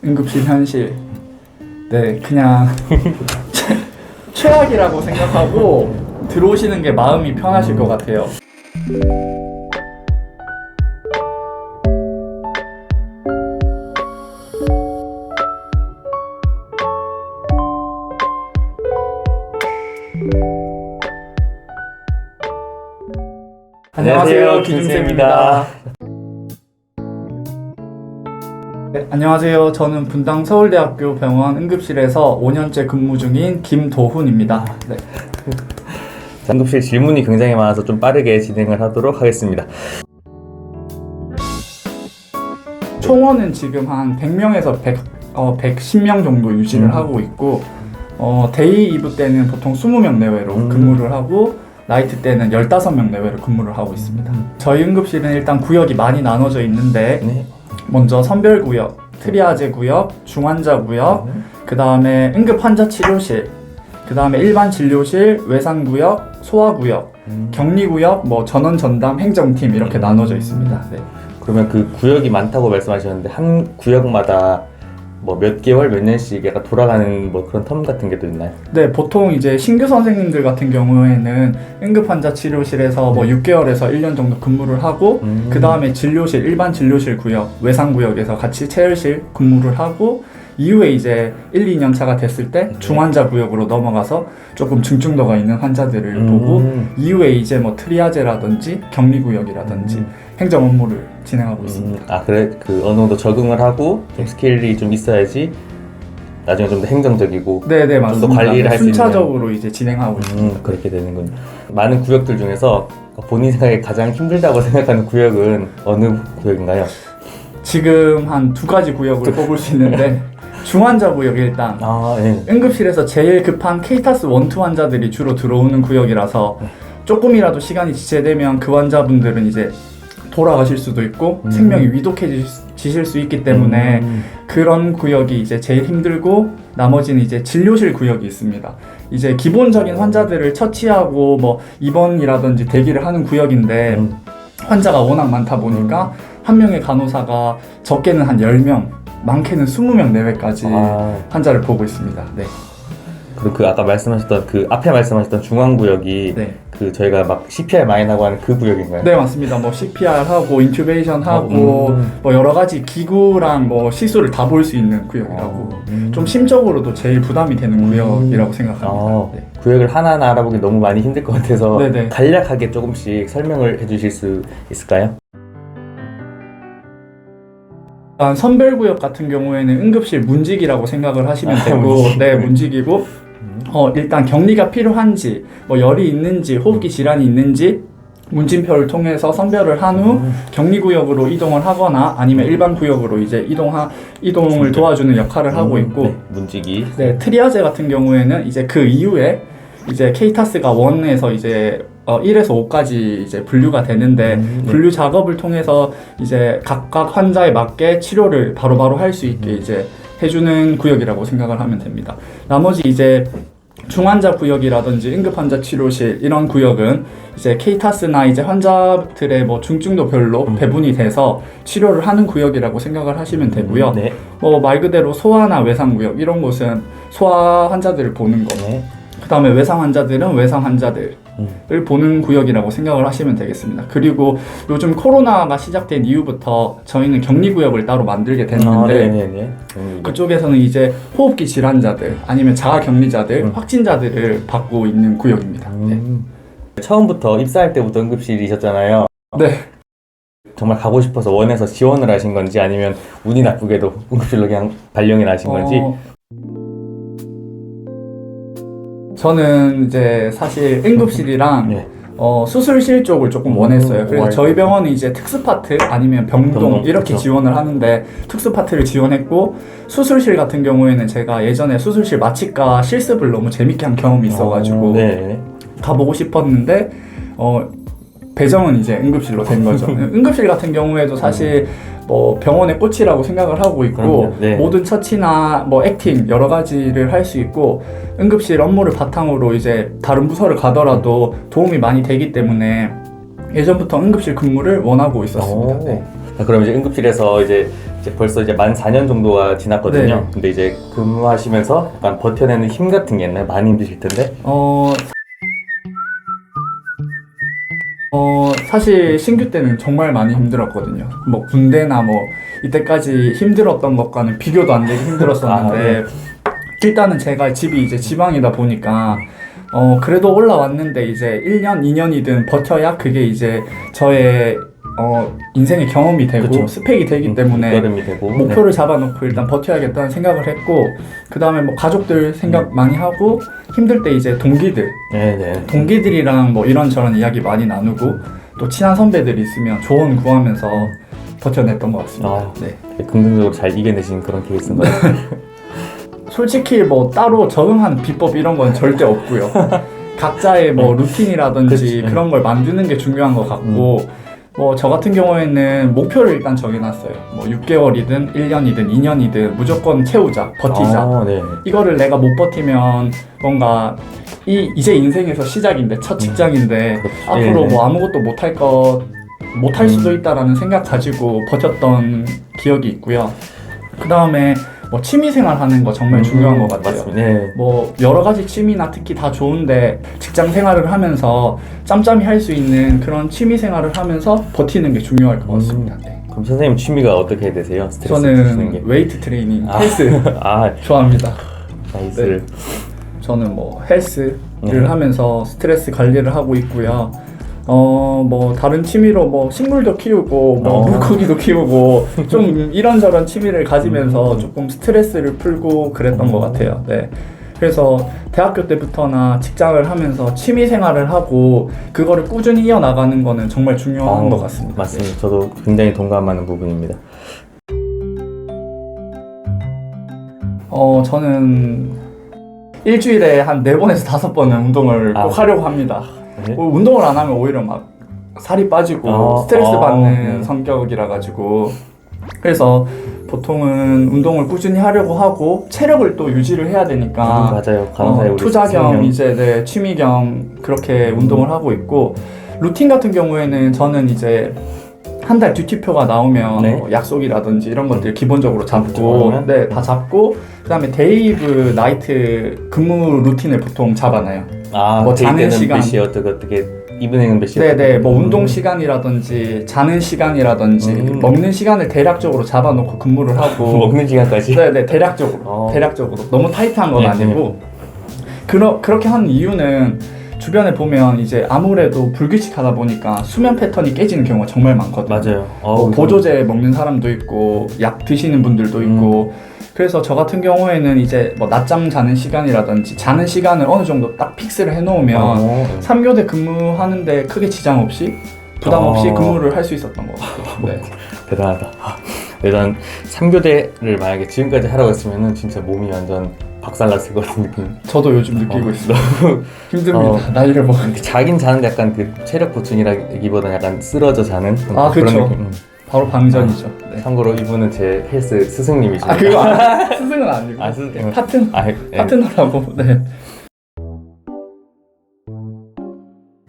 응급실 현실. 네, 그냥 최악이라고 생각하고 들어오시는 게 마음이 편하실 것 같아요. 안녕하세요, 기중쌤입니다. 네, 안녕하세요. 저는 분당 서울대학교 병원 응급실에서 5년째 근무 중인 김도훈입니다. 네. 응급실 질문이 굉장히 많아서 좀 빠르게 진행을 하도록 하겠습니다. 총원은 지금 한 100명에서 110명 정도 유지를 하고 있고 데이 이브 때는 보통 20명 내외로 근무를 하고 나이트 때는 15명 내외로 근무를 하고 있습니다. 저희 응급실은 일단 구역이 많이 나눠져 있는데 네. 먼저 선별구역, 트리아제 구역, 중환자 구역, 그 다음에 응급환자 치료실, 그 다음에 일반 진료실, 외상구역, 소아구역, 격리구역, 뭐 전원 전담 행정팀 이렇게 나눠져 있습니다. 네. 그러면 그 구역이 많다고 말씀하셨는데 한 구역마다 뭐 몇 개월, 몇 년씩 약간 돌아가는 뭐 그런 텀 같은 게 또 있나요? 네, 보통 이제 신규 선생님들 같은 경우에는 응급환자 치료실에서 뭐 6개월에서 1년 정도 근무를 하고 그 다음에 진료실, 일반 진료실 구역, 외상구역에서 같이 체열실 근무를 하고 이후에 이제 1, 2년 차가 됐을 때 중환자 구역으로 넘어가서 조금 중증도가 있는 환자들을 보고 이후에 이제 뭐 트리아제라든지 격리구역이라든지 행정 업무를 진행하고 있습니다. 아 그래? 그 어느 정도 적응을 하고 좀 스킬이 좀 있어야지 나중에 좀 더 행정적이고 네네, 맞습니다. 좀 더 관리를 할 수 있는 순차적으로 이제 진행하고 있습니다. 그렇게 되는군요. 많은 구역들 중에서 본인 생각에 가장 힘들다고 생각하는 구역은 어느 구역인가요? 지금 한 두 가지 구역을 뽑을 수 있는데 중환자 구역이 일단 예. 응급실에서 제일 급한 케이타스 1, 2 환자들이 주로 들어오는 구역이라서 조금이라도 시간이 지체되면 그 환자분들은 이제 돌아가실 수도 있고 생명이 위독해지실 수 있기 때문에 그런 구역이 이제 제일 힘들고 나머지는 이제 진료실 구역이 있습니다. 이제 기본적인 환자들을 처치하고 뭐 입원이라든지 대기를 하는 구역인데 환자가 워낙 많다 보니까 한 명의 간호사가 적게는 한 10명, 많게는 20명 내외까지 환자를 보고 있습니다. 네. 그리고 그 아까 말씀하셨던 그 앞에 말씀하셨던 중앙구역이 네. 그 저희가 막 CPR 많이 하고 하는 그 구역인가요? 네, 맞습니다. 뭐 CPR 하고 인튜베이션 하고 뭐 여러 가지 기구랑 뭐 시술을 다 볼 수 있는 구역이라고 좀 심적으로도 제일 부담이 되는 구역이라고 생각합니다. 네. 구역을 하나하나 알아보기 너무 많이 힘들 것 같아서 네네. 간략하게 조금씩 설명을 해주실 수 있을까요? 일단 선별구역 같은 경우에는 응급실 문직이라고 생각을 하시면 되고 문직. 네, 문직이고 일단 격리가 필요한지 뭐 열이 있는지 호흡기 질환이 있는지 문진표를 통해서 선별을 한 후 격리구역으로 이동을 하거나 아니면 일반 구역으로 이제 이동을 도와주는 역할을 하고 있고 네, 문직이 네, 트리아제 같은 경우에는 이제 그 이후에 이제 케이타스가 1에서 이제 1에서 5까지 이제 분류가 되는데 분류 작업을 통해서 이제 각각 환자에 맞게 치료를 바로바로 할 수 있게 이제 해주는 구역이라고 생각을 하면 됩니다. 나머지 이제 중환자 구역이라든지 응급환자 치료실 이런 구역은 이제 케이타스나 이제 환자들의 뭐 중증도별로 배분이 돼서 치료를 하는 구역이라고 생각을 하시면 되고요. 네. 뭐 말 그대로 소아나 외상 구역 이런 곳은 소아 환자들을 보는 거. 네. 그 다음에 외상 환자들은 외상 환자들을 보는 구역이라고 생각을 하시면 되겠습니다. 그리고 요즘 코로나가 시작된 이후부터 저희는 격리구역을 따로 만들게 됐는데 그쪽에서는 이제 호흡기 질환자들 아니면 자가격리자들, 확진자들을 받고 있는 구역입니다. 네. 처음부터 입사할 때부터 응급실이셨잖아요. 네. 정말 가고 싶어서 원해서 지원을 하신 건지 아니면 운이 나쁘게도 응급실로 그냥 발령이 나신 건지 저는 이제 사실 응급실이랑 네. 수술실 쪽을 조금 원했어요. 그래서 저희 병원은 이제 특수파트 아니면 병동 이렇게 그쵸. 지원을 하는데 특수파트를 지원했고 수술실 같은 경우에는 제가 예전에 수술실 마취과 실습을 너무 재밌게 한 경험이 있어가지고 네. 가보고 싶었는데 배정은 이제 응급실로 된 거죠. 응급실 같은 경우에도 사실 뭐 병원의 꽃이라고 생각을 하고 있고 그럼요. 네. 모든 처치나 뭐 액팅 여러 가지를 할 수 있고 응급실 업무를 바탕으로 이제 다른 부서를 가더라도 도움이 많이 되기 때문에 예전부터 응급실 근무를 원하고 있었습니다. 네. 그럼 이제 응급실에서 이제 이제 벌써 이제 만 4년 정도가 지났거든요. 네. 근데 이제 근무하시면서 약간 버텨내는 힘 같은 게 있나요? 많이 힘드실 텐데. 사실 신규 때는 정말 많이 힘들었거든요. 뭐 군대나 뭐 이때까지 힘들었던 것과는 비교도 안 되게 힘들었었는데 일단은 제가 집이 이제 지방이다 보니까 그래도 올라왔는데 이제 1년, 2년이든 버텨야 그게 이제 저의 인생의 경험이 되고 그쵸. 스펙이 되기 때문에 밑거름이 되고 목표를 잡아놓고 일단 버텨야겠다는 생각을 했고 그 다음에 뭐 가족들 생각 많이 하고 힘들 때 이제 동기들이랑 뭐 이런저런 이야기 많이 나누고 또 친한 선배들이 있으면 조언 구하면서 버텨냈던 것 같습니다. 네. 되게 긍정적으로 잘 이겨내신 그런 케이스인 거예요. 솔직히 뭐 따로 적응하는 비법 이런 건 절대 없고요. 각자의 뭐 루틴이라든지 그치. 그런 걸 만드는 게 중요한 것 같고 뭐 저 같은 경우에는 목표를 일단 정해놨어요. 뭐 6개월이든 1년이든 2년이든 무조건 채우자, 버티자. 네. 이거를 내가 못 버티면 뭔가 이제 인생에서 시작인데 첫 직장인데 앞으로 뭐 아무것도 못할 수도 있다라는 생각 가지고 버텼던 기억이 있고요. 그 다음에 뭐 취미생활 하는 거 정말 중요한 것 같아요. 맞습니다. 네. 뭐 여러 가지 취미나 특히 다 좋은데 직장 생활을 하면서 짬짬이 할 수 있는 그런 취미 생활을 하면서 버티는 게 중요할 것 같습니다. 네. 그럼 선생님 취미가 어떻게 되세요? 스트레스 푸시는 게? 저는 웨이트 트레이닝, 헬스 아, 좋아합니다. 나이스를. 저는 뭐 헬스를 네. 하면서 스트레스 관리를 하고 있고요. 뭐 다른 취미로 뭐 식물도 키우고 뭐 물고기도 키우고 좀 이런저런 취미를 가지면서 조금 스트레스를 풀고 그랬던 것 같아요. 네. 그래서 대학교 때부터나 직장을 하면서 취미 생활을 하고 그거를 꾸준히 이어나가는 거는 정말 중요한 것 같습니다. 맞습니다. 저도 굉장히 동감하는 부분입니다. 저는 일주일에 한 4번에서 5번은 운동을 꼭 하려고 합니다. 네? 운동을 안 하면 오히려 막 살이 빠지고 스트레스 받는 성격이라 가지고 그래서 보통은 운동을 꾸준히 하려고 하고 체력을 또 유지를 해야 되니까 맞아요. 간호사의 우리 투자 겸 선생님. 이제 취미 겸 그렇게 운동을 하고 있고 루틴 같은 경우에는 저는 이제 한 달 듀티표가 나오면 뭐 약속이라든지 이런 것들 기본적으로 잡고 다 잡고 그다음에 데이브 나이트 근무 루틴을 보통 잡아놔요. 뭐 자는 시간 몇 시에 어떻게 이브닝은 몇 시에 네네 뭐 운동 시간이라든지 자는 시간이라든지 먹는 시간을 대략적으로 잡아놓고 근무를 하고 먹는 시간까지? 네네 대략적으로 너무 타이트한 건 아니고 그렇게 하는 이유는 주변에 보면 이제 아무래도 불규칙하다 보니까 수면 패턴이 깨지는 경우가 정말 많거든요. 맞아요. 뭐 보조제 먹는 사람도 있고 약 드시는 분들도 있고 그래서 저 같은 경우에는 이제 뭐 낮잠 자는 시간이라든지 자는 시간을 어느 정도 딱 픽스를 해놓으면 3교대 근무하는데 크게 지장 없이 부담 없이 근무를 할 수 있었던 것 같아요. 네. 대단하다. 일단 3교대를 만약에 지금까지 하라고 했으면 진짜 몸이 완전 박살났을 것 같은 느낌. 저도 요즘 느끼고 있어요. 힘듭니다. 나이를 먹으니까. 자긴 자는데 약간 그 체력 보충이라기보다 약간 쓰러져 자는 그런 그쵸. 느낌. 바로 방전이죠. 네. 참고로 이분은 제 헬스 스승님이십니다. 그거 스승은 아니고 파트너라고. 네.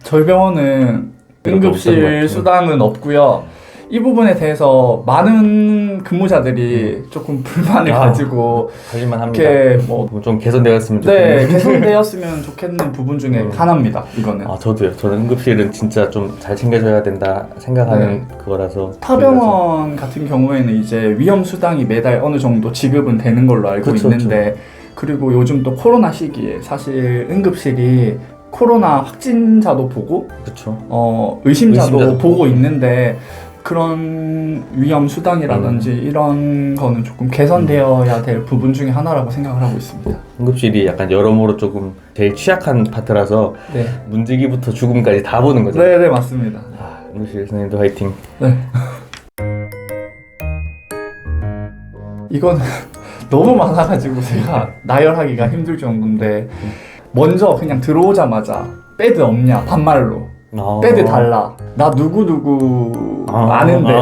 저희 병원은 응급실 수당은 없고요. 이 부분에 대해서 많은 근무자들이 조금 불만을 가지고 관리만 합니다. 이렇게 뭐 좀 개선되었으면 좋겠네요. 네, 개선되었으면 좋겠는 부분 중에 하나입니다. 이거는. 저도요. 저는 응급실은 진짜 좀 잘 챙겨줘야 된다 생각하는 그거라서. 타 병원 같은 경우에는 이제 위험 수당이 매달 어느 정도 지급은 되는 걸로 알고 있는데 그리고 요즘 또 코로나 시기에 사실 응급실이 코로나 확진자도 보고 의심자도 보고 있는데 그런 위험 수당이라든지 이런 거는 조금 개선되어야 될 부분 중에 하나라고 생각을 하고 있습니다. 응급실이 약간 여러모로 조금 제일 취약한 파트라서 문지기부터 죽음까지 다 보는 거죠. 네, 맞습니다. 응급실 선생님도 화이팅. 네. 이건 너무 많아가지고 제가 나열하기가 힘들 정도인데 먼저 그냥 들어오자마자 패드 없냐 반말로 패드 달라 나 누구누구 아는데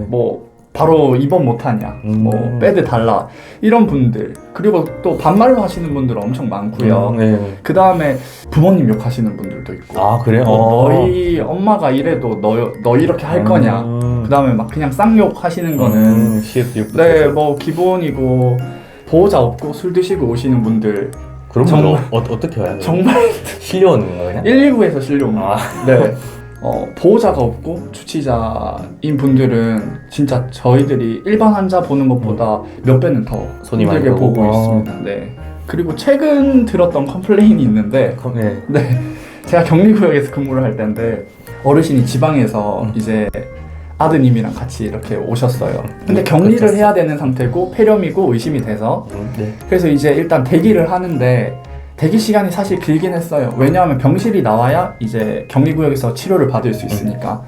뭐 바로 입원 못하냐, 뭐 배드 달라 이런 분들, 그리고 또 반말로 하시는 분들 엄청 많고요. 네. 그 다음에 부모님 욕하시는 분들도 있고. 아 그래요? 너희 엄마가 이래도 너 이렇게 할 거냐. 그 다음에 막 그냥 쌍욕 하시는 거는 네, 뭐 기본이고, 보호자 없고 술 드시고 오시는 분들 그런 정말- 분들 어떻게 해요? 정말 실려오는 거예요? 119에서 실려옵니다. 아. 네. 보호자가 없고 주치자인 분들은 진짜 저희들이 일반 환자 보는 것보다 몇 배는 더 손이 많이 힘들게 가고. 보고 있습니다. 네. 그리고 최근 들었던 컴플레인이 있는데, 네. 네, 제가 격리구역에서 근무를 할 때인데 어르신이 지방에서 이제 아드님이랑 같이 이렇게 오셨어요. 근데 격리를 해야 되는 상태고 폐렴이고 의심이 돼서, 네. 그래서 이제 일단 대기를 하는데 대기 시간이 사실 길긴 했어요. 왜냐하면 병실이 나와야 이제 격리구역에서 치료를 받을 수 있으니까.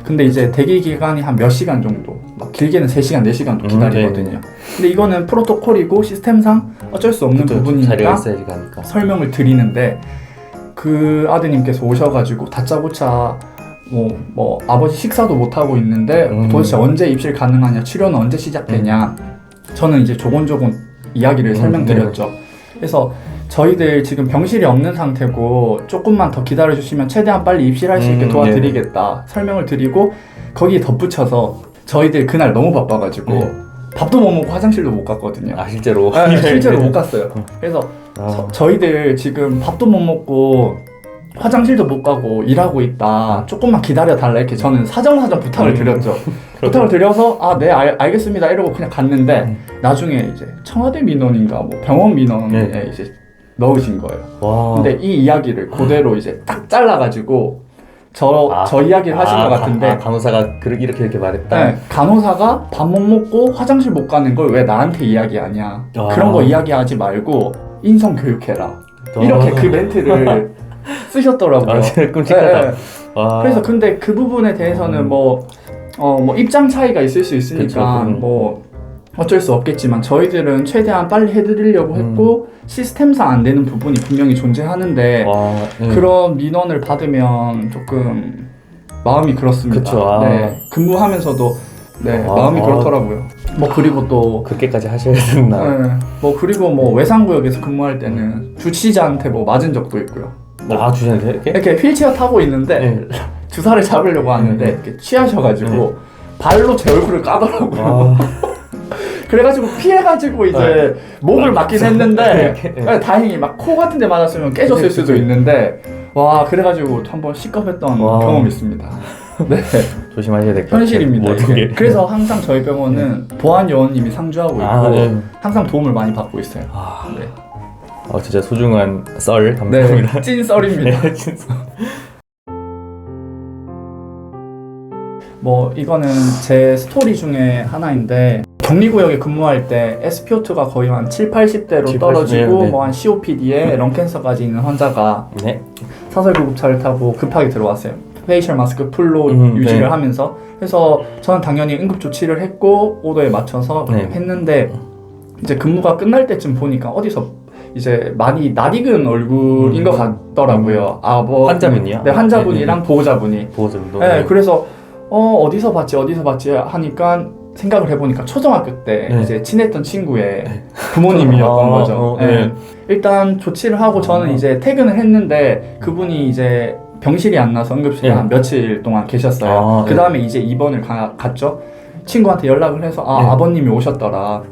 근데 이제 대기 기간이 한 몇 시간 정도, 막 길게는 3시간, 4시간도 기다리거든요. 근데 이거는 프로토콜이고 시스템상 어쩔 수 없는 자리가 부분이니까 있어야지 가니까. 설명을 드리는데, 그 아드님께서 오셔가지고 다짜고짜 뭐 아버지 식사도 못 하고 있는데 도대체 언제 입실 가능하냐, 치료는 언제 시작되냐. 저는 이제 조곤조곤 이야기를 설명드렸죠. 그래서 저희들 지금 병실이 없는 상태고 조금만 더 기다려주시면 최대한 빨리 입실할 수 있게 도와드리겠다 설명을 드리고, 거기에 덧붙여서 저희들 그날 너무 바빠가지고 밥도 못 먹고 화장실도 못 갔거든요. 아 실제로? 네, 실제로 못 갔어요. 그래서 저희들 지금 밥도 못 먹고 화장실도 못 가고 일하고 있다, 조금만 기다려달라, 이렇게 저는 사정사정 부탁을 드렸죠. 부탁을 드려서 네 알겠습니다 이러고 그냥 갔는데, 나중에 이제 청와대 민원인가 뭐 병원 민원에 이제 넣으신 거예요. 와. 근데 이 이야기를 그대로 이제 딱 잘라가지고 저 이야기를 하신 것 같은데, 간호사가 이렇게 말했다. 네, 간호사가 밥 못 먹고 화장실 못 가는 걸 왜 나한테 이야기하냐, 그런 거 이야기하지 말고 인성 교육해라, 이렇게 그 멘트를 쓰셨더라고요. 끔찍하다. 네. 그래서 근데 그 부분에 대해서는 뭐 입장 차이가 있을 수 있으니까 그쵸. 뭐 어쩔 수 없겠지만, 저희들은 최대한 빨리 해드리려고 했고 시스템상 안 되는 부분이 분명히 존재하는데, 그런 민원을 받으면 조금 마음이 그렇습니다. 그쵸. 네, 근무하면서도 마음이 그렇더라고요. 뭐 그리고 또 그렇게까지 하셔야 된다. 네, 뭐 그리고 뭐 외상구역에서 근무할 때는 주치자한테 뭐 맞은 적도 있고요. 주시는데 이렇게 휠체어 타고 있는데 주사를 잡으려고 하는데 이렇게 취하셔가지고 발로 제 얼굴을 까더라고요. 그래가지고 피해가지고 이제 목을 맞긴 했는데, 다행히 막 코 같은 데 맞았으면 깨졌을 수도 있는데, 그래가지고 한번 시겁했던 경험이 있습니다. 네, 조심하셔야 될 것 같아요. 현실입니다. 어떻게. 이게. 그래서 항상 저희 병원은 보안 요원님이 상주하고 있고 항상 도움을 많이 받고 있어요. 네. 진짜 소중한 썰 감사합니다. 네, 찐 썰입니다. 진짜. 뭐 이거는 제 스토리 중에 하나인데, 격리구역에 근무할 때 SpO2가 거의 한 70-80대로 떨어지고 뭐 한 COPD에 런캔서까지 있는 환자가 사설 구급차를 타고 급하게 들어왔어요. 페이셜 마스크 풀로 유지를 하면서. 그래서 저는 당연히 응급 조치를 했고 오도에 맞춰서 했는데, 이제 근무가 끝날 때쯤 보니까 어디서 이제 많이 낯익은 얼굴인 것 같더라고요. 환자분이요? 네, 환자분이랑 보호자분이. 보호자분도. 네, 그래서 어디서 봤지 하니까 생각을 해보니까 초등학교 때 이제 친했던 친구의 부모님이었던 거죠. 일단 조치를 하고 저는 이제 퇴근을 했는데, 그분이 이제 병실이 안 나서 응급실에 한 며칠 동안 계셨어요. 그 다음에 이제 입원을 갔죠. 친구한테 연락을 해서 아버님이 오셨더라,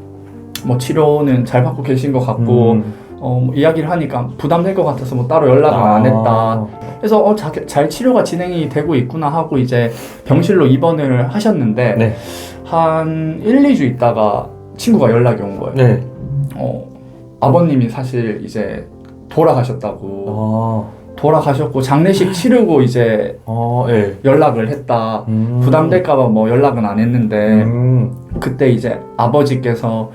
뭐 치료는 잘 받고 계신 것 같고 뭐 이야기를 하니까 부담될 것 같아서 뭐 따로 연락을 안 했다. 그래서 잘 치료가 진행이 되고 있구나 하고 이제 병실로 입원을 하셨는데, 한 1-2주 있다가 친구가 연락이 온 거예요. 아버님이 사실 이제 돌아가셨다고. 돌아가셨고 장례식 치르고 이제 연락을 했다. 부담될까봐 뭐 연락은 안 했는데, 그때 이제 아버지께서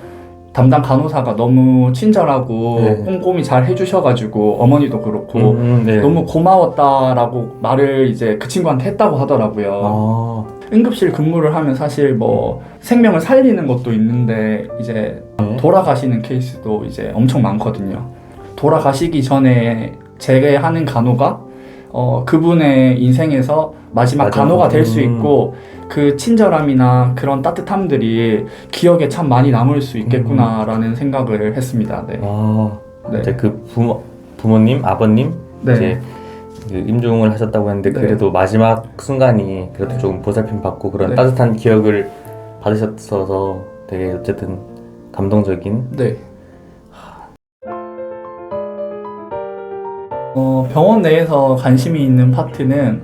담당 간호사가 너무 친절하고 꼼꼼히 잘 해주셔가지고, 어머니도 그렇고 너무 고마웠다라고 말을 이제 그 친구한테 했다고 하더라고요. 응급실 근무를 하면 사실 뭐 생명을 살리는 것도 있는데, 이제 돌아가시는 케이스도 이제 엄청 많거든요. 돌아가시기 전에 제외하는 간호가 그분의 인생에서 마지막 맞아. 간호가 될 수 있고 그 친절함이나 그런 따뜻함들이 기억에 참 많이 남을 수 있겠구나라는 생각을 했습니다. 네. 네. 이제 그 부모님, 아버님 네. 이제 그 임종을 하셨다고 했는데 네. 그래도 마지막 순간이 그래도 네. 조금 보살핌 받고 그런 네. 따뜻한 기억을 받으셨어서 되게 어쨌든 감동적인. 네. 병원 내에서 관심이 있는 파트는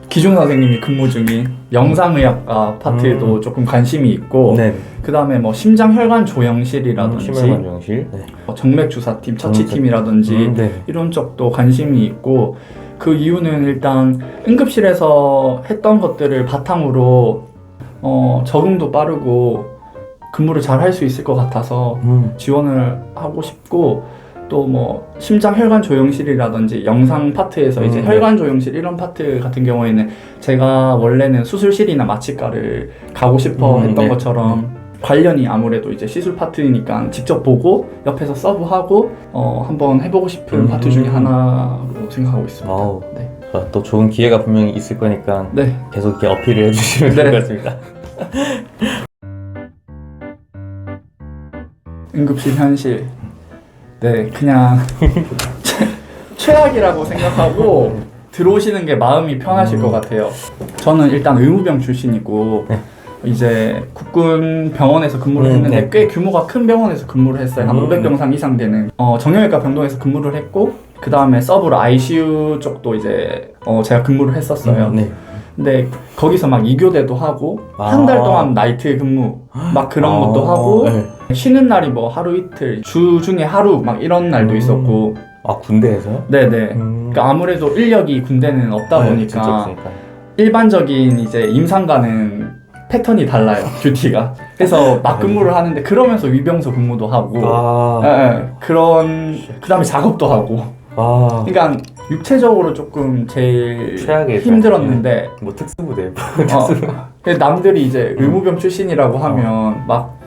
기중 선생님이 근무 중인 영상의학과 파트에도 조금 관심이 있고 네. 그 다음에 뭐 심장혈관 조영실이라든지 심혈관 조영실. 네. 정맥주사팀, 처치팀이라든지 네. 이런 쪽도 관심이 있고 그 이유는 일단 응급실에서 했던 것들을 바탕으로 적응도 빠르고 근무를 잘 할 수 있을 것 같아서 지원을 하고 싶고 또 뭐 심장 혈관 조영실이라든지 영상 파트에서 이제 혈관 조영실 이런 파트 같은 경우에는 제가 원래는 수술실이나 마취과를 가고 싶어 했던 네. 것처럼 관련이 아무래도 이제 시술 파트니까 직접 보고 옆에서 서브하고 한번 해보고 싶은 파트 중에 하나로 생각하고 있습니다. 와우. 네. 또 좋은 기회가 분명히 있을 거니까 네. 계속 이렇게 어필을 해주시면 네. 될 것 같습니다. 응급실 현실. 네, 그냥 최악이라고 생각하고 들어오시는 게 마음이 편하실 것 같아요. 저는 일단 의무병 출신이고 네. 이제 국군 병원에서 근무를 했는데 네. 꽤 규모가 큰 병원에서 근무를 했어요. 한 500병상 이상 되는 정형외과 병동에서 근무를 했고 그 다음에 서브로 ICU 쪽도 이제 제가 근무를 했었어요. 네. 근데 거기서 막 2교대도 하고 한 달 동안 나이트 근무 막 그런 것도 하고 네. 쉬는 날이 뭐 하루 이틀 주 중에 하루 막 이런 날도 있었고 군대에서요? 네네 그러니까 아무래도 인력이 군대는 없다 네, 보니까 진짜 없으니까. 일반적인 이제 임상과는 패턴이 달라요 듀티가 그래서 막 근무를 하는데 그러면서 위병소 근무도 하고 그런 그 다음에 작업도 하고 그러니까 육체적으로 조금 제일 최악의 힘들었는데 뭐 특수부대 남들이 이제 의무병 출신이라고 하면 막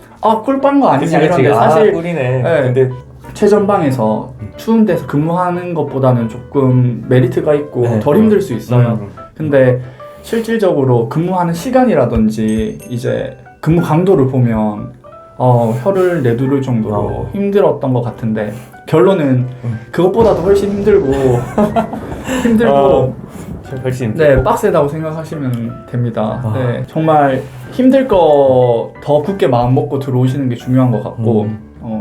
꿀빨 거 아니냐 그치, 이런데 사실 꿀이네. 네. 근데 최전방에서 추운 데서 근무하는 것보다는 조금 메리트가 있고 네. 덜 힘들 수 있어요. 근데 실질적으로 근무하는 시간이라든지 이제 근무 강도를 보면 혀를 내두를 정도로 힘들었던 것 같은데 결론은 그것보다도 훨씬 힘들고 훨씬 네 빡세다고 생각하시면 됩니다. 네 정말 힘들 거 더 굳게 마음 먹고 들어오시는 게 중요한 것 같고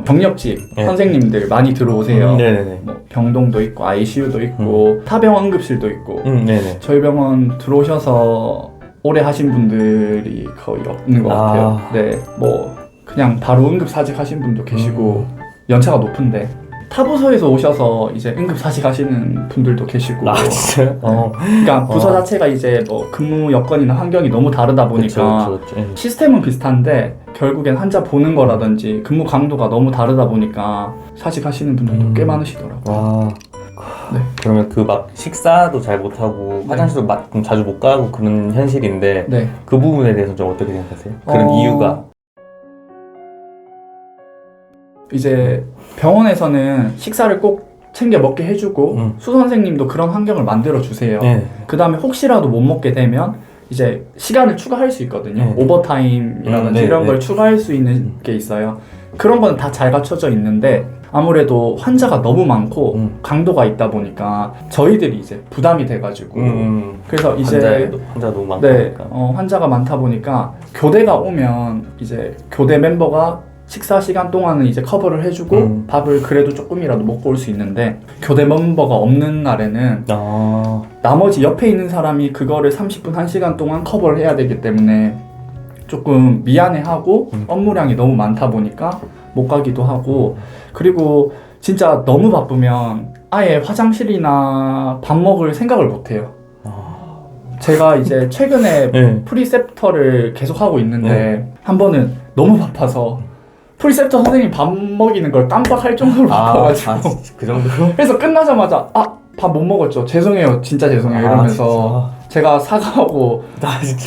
경력직 네. 선생님들 많이 들어오세요. 네네네. 뭐 병동도 있고 ICU도 있고 타병원 응급실도 있고 네네. 저희 병원 들어오셔서 오래 하신 분들이 거의 없는 것 같아요. 네, 뭐 그냥 바로 응급 사직하신 분도 계시고 연차가 높은데 타부서에서 오셔서 이제 응급 사직하시는 분들도 계시고. 진짜요? 그러니까 부서 자체가 이제 뭐 근무 여건이나 환경이 너무 다르다 보니까 그쵸. 시스템은 비슷한데 결국엔 환자 보는 거라든지 근무 강도가 너무 다르다 보니까 사직하시는 분들도 꽤 많으시더라고요. 네. 그러면 그 막 식사도 잘 못하고 화장실도 좀 자주 못 가고 그런 현실인데 네. 그 부분에 대해서 좀 어떻게 생각하세요? 그런 이유가 이제 병원에서는 식사를 꼭 챙겨 먹게 해주고 수 선생님도 그런 환경을 만들어 주세요. 네. 그 다음에 혹시라도 못 먹게 되면 이제 시간을 추가할 수 있거든요. 오버타임이라든지 이런 걸 추가할 수 있는 게 있어요. 그런 건 다 잘 갖춰져 있는데 아무래도 환자가 너무 많고 강도가 있다 보니까 저희들이 이제 부담이 돼가지고 그래서 이제 환자 너무 많다 네, 보니까 환자가 많다 보니까 교대가 오면 이제 교대 멤버가 식사 시간 동안은 이제 커버를 해주고 밥을 그래도 조금이라도 먹고 올 수 있는데 교대 멤버가 없는 날에는 나머지 옆에 있는 사람이 그거를 30분, 1시간 동안 커버를 해야 되기 때문에 조금 미안해하고 업무량이 너무 많다 보니까 못 가기도 하고 그리고 진짜 너무 바쁘면 아예 화장실이나 밥 먹을 생각을 못 해요. 제가 이제 최근에 프리셉터를 계속 하고 있는데 한 번은 너무 바빠서 프리셉터 선생님 밥 먹이는 걸 깜빡할 정도로 바빠가지고 그 정도로? 그래서 끝나자마자 밥 못 먹었죠. 죄송해요. 진짜 죄송해요. 이러면서 제가 사과하고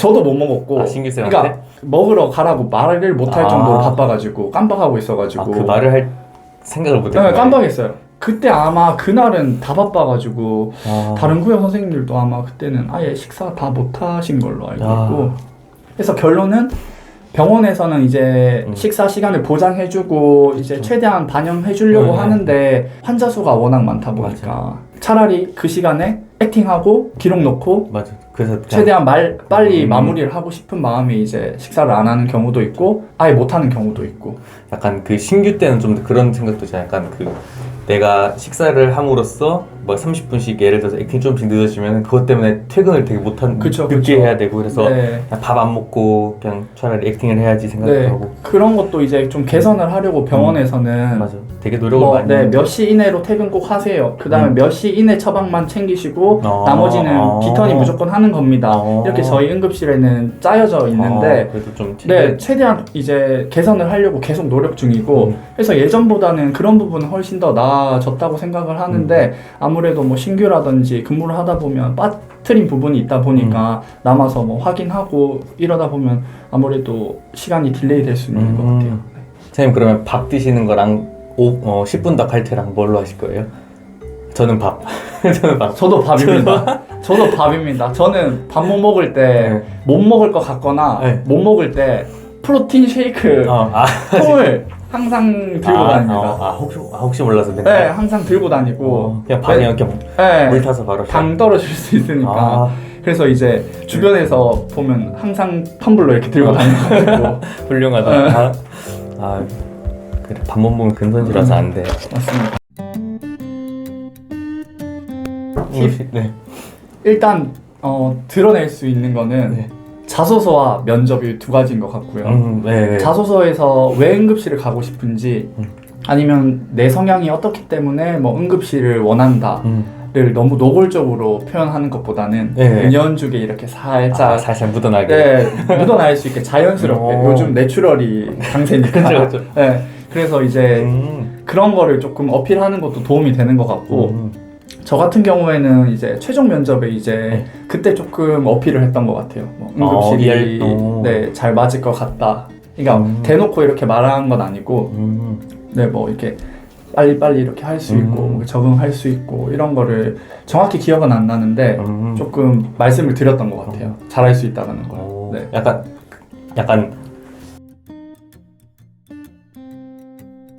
저도 못 먹었고 신규생한테? 그러니까 먹으러 가라고 말을 못 할 정도로 바빠가지고 깜빡하고 있어가지고 그 말을 할 생각을 못 했어요. 깜빡했어요. 그때 아마 그날은 다 바빠가지고 아. 다른 구역 선생님들도 아마 그때는 아예 식사 다 못하신 걸로 알고 아. 있고 그래서 결론은 병원에서는 이제 식사 시간을 보장해주고 이제 최대한 반영해주려고 하는데 환자 수가 워낙 많다 보니까 차라리 그 시간에 액팅하고 기록 넣고 맞아. 그래서 그냥 최대한 빨리 마무리를 하고 싶은 마음이 이제 식사를 안 하는 경우도 있고 아예 못 하는 경우도 있고 약간 그 신규 때는 좀 그런 생각도 있잖아요. 약간 그 내가 식사를 함으로써 뭐 30분씩 예를 들어서 액팅 조금씩 늦어지면 그것 때문에 퇴근을 되게 못한 늦게 해야 되고 그래서 네. 밥 안 먹고 그냥 차라리 액팅을 해야지 생각도 네. 하고 그런 것도 이제 좀 개선을 하려고 병원에서는 맞아. 되게 노력을 많이 네, 하는데. 몇 시 이내로 퇴근 꼭 하세요. 그 다음에 몇 시 이내 처방만 챙기시고 나머지는 비턴이 무조건 하는 겁니다. 이렇게 저희 응급실에는 짜여져 있는데 그래도 좀 네, 최대한 이제 개선을 하려고 계속 노력 중이고 그래서 예전보다는 그런 부분은 훨씬 더 나아졌다고 생각을 하는데 아무래도 뭐 신규라든지 근무를 하다 보면 빠트린 부분이 있다 보니까 남아서 뭐 확인하고 이러다 보면 아무래도 시간이 딜레이 될 수 있는 것 같아요. 선생님 그러면 밥 드시는 거랑 10분 더 칼퇴랑 뭘로 하실 거예요? 저는 밥. 저는 밥. 저도 밥입니다. 저도 밥입니다. 저는 밥 못 먹을 때 못 먹을 것 같거나 네. 못 먹을 때 프로틴 쉐이크 통을 항상 들고 다닙니다. 혹시 몰라서 네, 맨날. 항상 들고 다니고 그냥 방에 이렇게 네, 물 타서 바로 당 떨어질 수 있으니까 그래서 이제 주변에서 보면 항상 텀블러 이렇게 들고 다니고 훌륭하다. 그래 밥 못 먹으면 근손실라서 안 돼. 맞습니다. 네. 일단 드러낼 수 있는 거는 자소서와 면접이 두 가지인 것 같고요. 네. 자소서에서 왜 응급실을 가고 싶은지 아니면 내 성향이 어떻기 때문에 뭐 응급실을 원한다를 너무 노골적으로 표현하는 것보다는 은연중에 이렇게 살짝 살살 묻어나게 묻어날 수 있게 자연스럽게 요즘 내추럴이 강세니까 그렇죠. 네, 그래서 이제 그런 거를 조금 어필하는 것도 도움이 되는 것 같고 저 같은 경우에는 이제 최종 면접에 이제 그때 조금 어필을 했던 것 같아요. 뭐 응급실이 잘 맞을 것 같다. 그러니까 대놓고 이렇게 말한 건 아니고, 네, 뭐 이렇게 빨리빨리 이렇게 할 수 있고 적응할 수 있고 이런 거를 정확히 기억은 안 나는데 조금 말씀을 드렸던 것 같아요. 잘할 수 있다는 걸. 네. 약간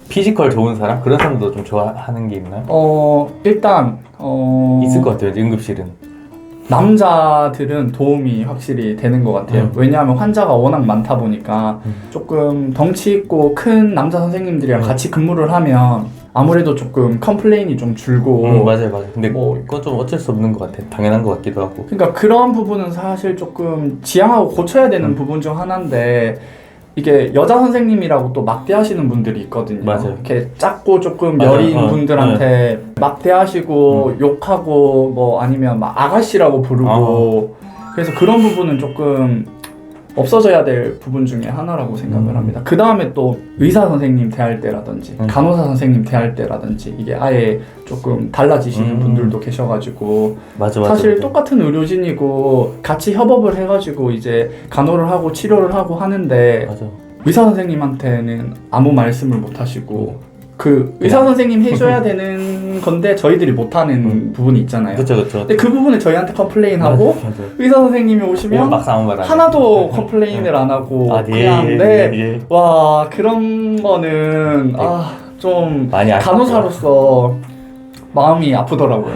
피지컬 좋은 사람? 그런 사람도 좀 좋아하는 게 있나요? 일단 있을 것 같아요. 응급실은 남자들은 도움이 확실히 되는 것 같아요. 왜냐하면 환자가 워낙 많다 보니까 조금 덩치 있고 큰 남자 선생님들이랑 같이 근무를 하면 아무래도 조금 컴플레인이 좀 줄고 맞아요. 근데 그건 좀 어쩔 수 없는 것 같아. 당연한 것 같기도 하고. 그러니까 그런 부분은 사실 조금 지양하고 고쳐야 되는 부분 중 하나인데 이게 여자 선생님이라고 또 막대하시는 분들이 있거든요. 맞아요. 이렇게 작고 조금 여린 분들한테 막대하시고 욕하고 뭐 아니면 막 아가씨라고 부르고 그래서 그런 부분은 조금 없어져야 될 부분 중에 하나라고 생각을 합니다. 그 다음에 또 의사 선생님 대할 때라든지 간호사 선생님 대할 때라든지 이게 아예 조금 달라지시는 분들도 계셔가지고 사실 똑같은 의료진이고 같이 협업을 해가지고 이제 간호를 하고 치료를 하고 하는데 의사 선생님한테는 아무 말씀을 못 하시고 그 의사 선생님 해줘야 되는 건데 저희들이 못하는 부분이 있잖아요. 그렇죠. 근데 그 부분을 저희한테 컴플레인하고 의사 선생님이 오시면 하나도 컴플레인을 안 하고 그냥 와 그런 거는 좀 간호사로서 마음이 아프더라고요.